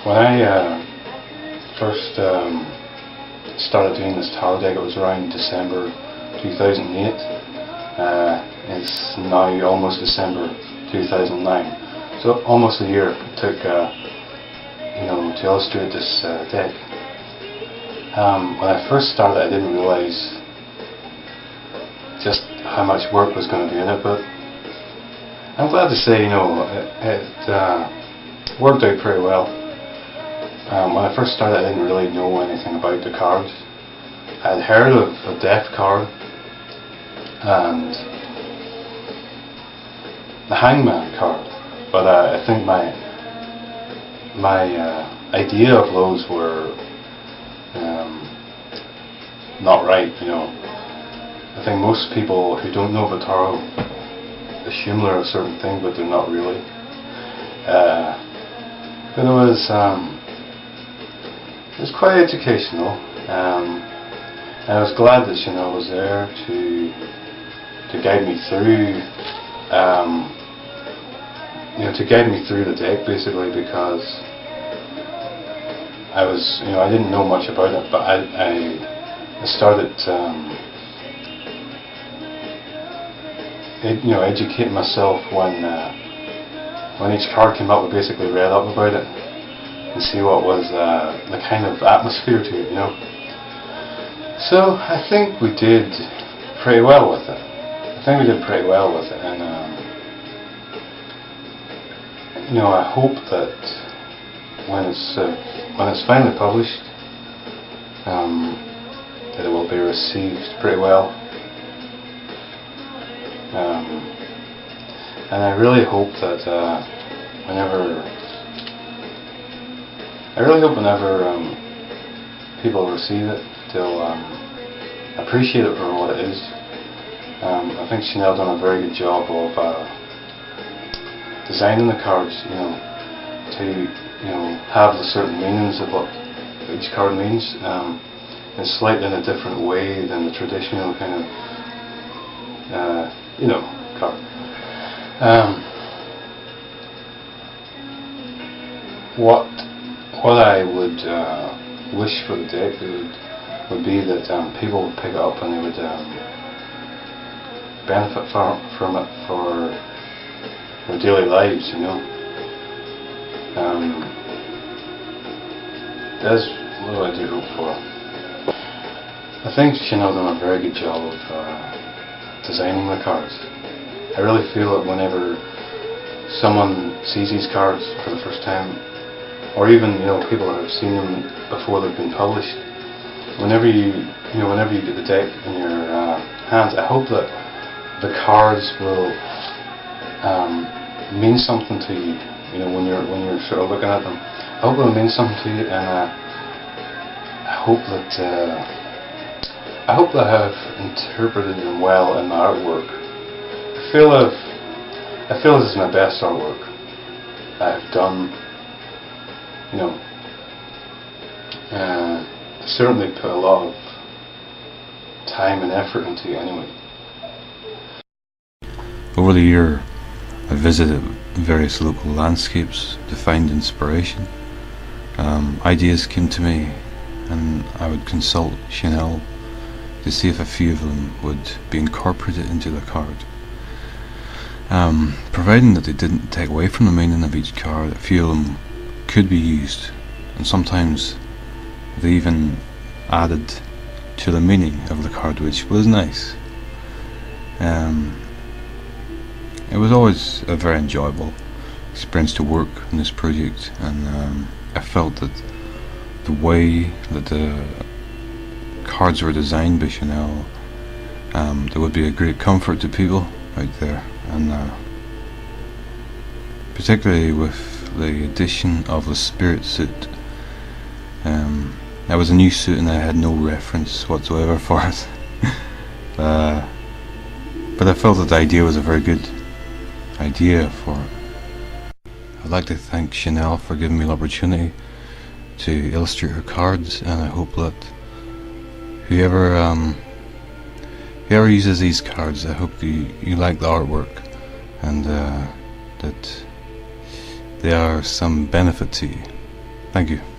When I first started doing this tarot deck, it was around December 2008. It's now almost December 2009, so almost a year it took to illustrate this deck. When I first started, I didn't realise just how much work was going to be in it, but I'm glad to say it worked out pretty well. When I first started, I didn't really know anything about the cards. I had heard of a death card and the Hangman card, but I think my idea of those were not right. I think most people who don't know about tarot assume they're a certain thing, but they're not really. But it was quite educational, and I was glad that Chanel was there to guide me through, the deck, basically, because I didn't know much about it, but I started educating myself when each card came up. I basically read up about it and see what was the kind of atmosphere to it, So I think we did pretty well with it. And I hope that when it's finally published, that it will be received pretty well. And I really hope that whenever people receive it, they'll appreciate it for what it is. I think Chanel done a very good job of designing the cards, to have the certain meanings of what each card means, and slightly in a different way than the traditional kind of card. What I would wish for the deck would be that people would pick it up and they would benefit from it for their daily lives. That's what I do hope for. I think Chanel done a very good job of designing the cards. I really feel that whenever someone sees these cards for the first time, or even people that have seen them before they've been published, whenever you get the deck in your hands, I hope that the cards will mean something to you. When you're sort of looking at them, I hope it'll mean something to you, and I hope that I've interpreted them well in my artwork. I feel this is my best artwork I've done. I certainly put a lot of time and effort into it anyway. Over the year, I visited various local landscapes to find inspiration. Ideas came to me, and I would consult Chanel to see if a few of them would be incorporated into the card. Providing that they didn't take away from the meaning of each card, a few of them could be used, and sometimes they even added to the meaning of the card, which was nice. It was always a very enjoyable experience to work on this project, and I felt that the way that the cards were designed by Chanel, there would be a great comfort to people out there, and particularly with the addition of the spirit suit. That was a new suit and I had no reference whatsoever for it. But I felt that the idea was a very good idea for it. I'd like to thank Chanel for giving me the opportunity to illustrate her cards, and I hope that whoever uses these cards, I hope you like the artwork, and that they are some benefit to you. Thank you.